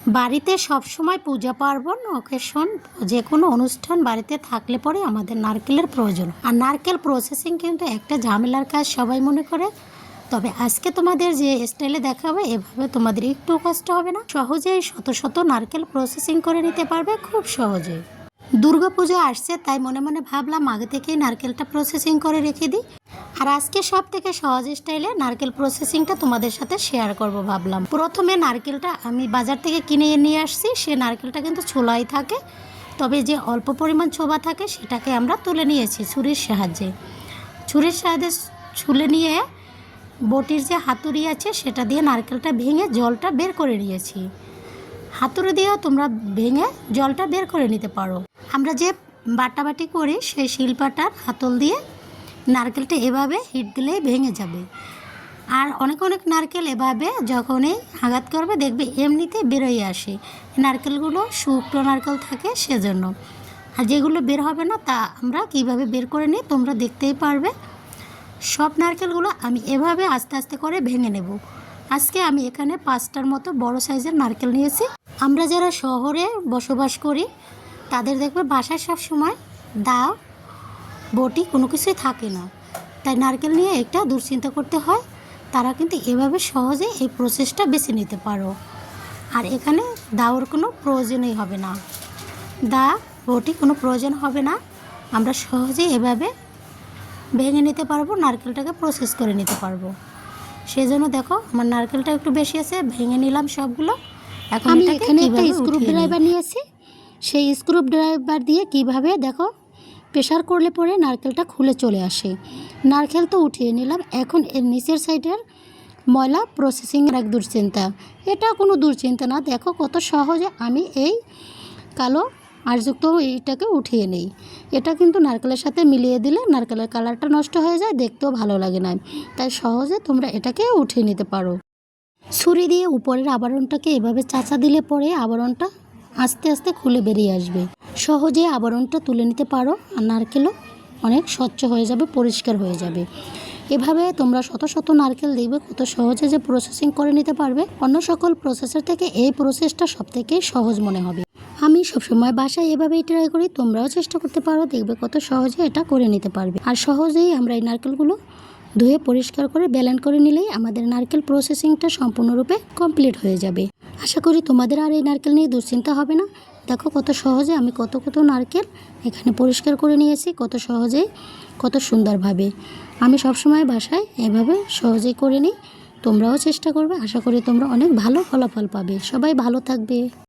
বাড়িতে সবসময় পূজা পার্বণ অকেশন যে কোনো অনুষ্ঠান বাড়িতে থাকলে পরে আমাদের নারকেলের প্রয়োজন। আর নারকেল প্রসেসিং কিন্তু একটা ঝামেলার কাজ সবাই মনে করে, তবে আজকে তোমাদের যে স্টাইলে দেখাবে এভাবে তোমাদের একটু কষ্ট হবে না, সহজেই শত শত নারকেল প্রসেসিং করে নিতে পারবে খুব সহজে। দুর্গাপূজা আসছে তাই মনে মনে ভাবলাম আগে থেকেই নারকেলটা প্রসেসিং করে রেখে দিই। আর আজকে সব থেকে সহজ স্টাইলে নারকেল প্রসেসিংটা তোমাদের সাথে শেয়ার করব ভাবলাম। প্রথমে নারকেলটা আমি বাজার থেকে কিনে নিয়ে আসছি, সে নারকেলটা কিন্তু ছোলাই থাকে, তবে যে অল্প পরিমাণ ছোবা থাকে সেটাকে আমরা তুলে নিয়েছি ছুরির সাহায্যে। ছুলে নিয়ে বটির যে হাতুড়ি আছে সেটা দিয়ে নারকেলটা ভেঙে জলটা বের করে নিয়েছি। হাতুড়ি দিয়েও তোমরা ভেঙে জলটা বের করে নিতে পারো। আমরা যে বাটাবাটি করি সেই শিলপাটার হাতল দিয়ে নারকেলটা এভাবে হিট দিলেই ভেঙে যাবে। আর অনেক অনেক নারকেল এভাবে যখনই আঘাত করবে দেখবে এমনিতে বেরোয় আসে। নারকেলগুলো শুকনো নারকেল থাকে সেজন্য। আর যেগুলো বের হবে না তা আমরা কিভাবে বের করে নিই তোমরা দেখতেই পারবে। সব নারকেলগুলো আমি এভাবে আস্তে আস্তে করে ভেঙে নেব। আজকে আমি এখানে 5টার মতো বড় সাইজের নারকেল নিয়েছি। আমরা যারা শহরে বসবাস করি তাদের দেখবে বাসায় সব সময় দা বটি কোনো কিছুই থাকে না, তাই নারকেল নিয়ে একটা দুশ্চিন্তা করতে হয়। তারা কিন্তু এভাবে সহজে এই প্রসেসটা বেছে নিতে পারো। আর এখানে দাওর কোনো প্রয়োজনই হবে না, দা বটি কোনো প্রয়োজন হবে না। আমরা সহজেই এভাবে ভেঙে নিতে পারবো, নারকেলটাকে প্রসেস করে নিতে পারবো। সেজন্য দেখো আমার নারকেলটা একটু বেশি আছে, ভেঙে নিলাম সবগুলো। এখন আমি এখানে একটা স্ক্রু ড্রাইভার নিয়েছি, সেই স্ক্রু ড্রাইভার দিয়ে কিভাবে দেখো প্রেশার করলে পরে নারকেলটা খুলে চলে আসে। নারকেল তো উঠিয়ে নিলাম, এখন এর নিচের সাইডের ময়লা প্রসেসিংয়ের এক দুশ্চিন্তা। এটা কোনো দুশ্চিন্তা না, দেখো কত সহজে আমি এই কালো আরযুক্ত এইটাকে উঠিয়ে নিই। এটা কিন্তু নারকেলের সাথে মিলিয়ে দিলে নারকেলের কালারটা নষ্ট হয়ে যায়, দেখতেও ভালো লাগে না, তাই সহজে তোমরা এটাকে উঠিয়ে নিতে পারো। ছুরি দিয়ে উপরের আবরণটাকে এভাবে চাঁচা দিলে পরে আবরণটা আস্তে আস্তে খুলে বেরিয়ে আসবে। সহজে আবরণটা তুলে নিতে পারো আর নারকেলও অনেক স্বচ্ছ হয়ে যাবে, পরিষ্কার হয়ে যাবে। এভাবে তোমরা শত শত নারকেল দেখবে কত সহজে যে প্রসেসিং করে নিতে পারবে। অন্য সকল প্রসেসের থেকে এই প্রসেসটা সবথেকে সহজ মনে হবে। আমি সবসময় বাসায় এভাবেই ট্রাই করি, তোমরাও চেষ্টা করতে পারো, দেখবে কত সহজে এটা করে নিতে পারবে। আর সহজেই আমরা এই নারকেলগুলো ধুয়ে পরিষ্কার করে ব্যালেন্ড করে নিলেই আমাদের নারকেল প্রসেসিংটা সম্পূর্ণরূপে কমপ্লিট হয়ে যাবে। আশা করি তোমাদের আর এই নারকেল নিয়ে দুশ্চিন্তা হবে না। দেখো কত সহজে আমি কত নারকেল এখানে পরিষ্কার করে নিয়েছি, কত সহজেই কত সুন্দরভাবে। আমি সবসময় বাসায় এভাবে সহজেই করে নিই, তোমরাও চেষ্টা করবে। আশা করি তোমরা অনেক ভালো ফলাফল পাবে। সবাই ভালো থাকবে।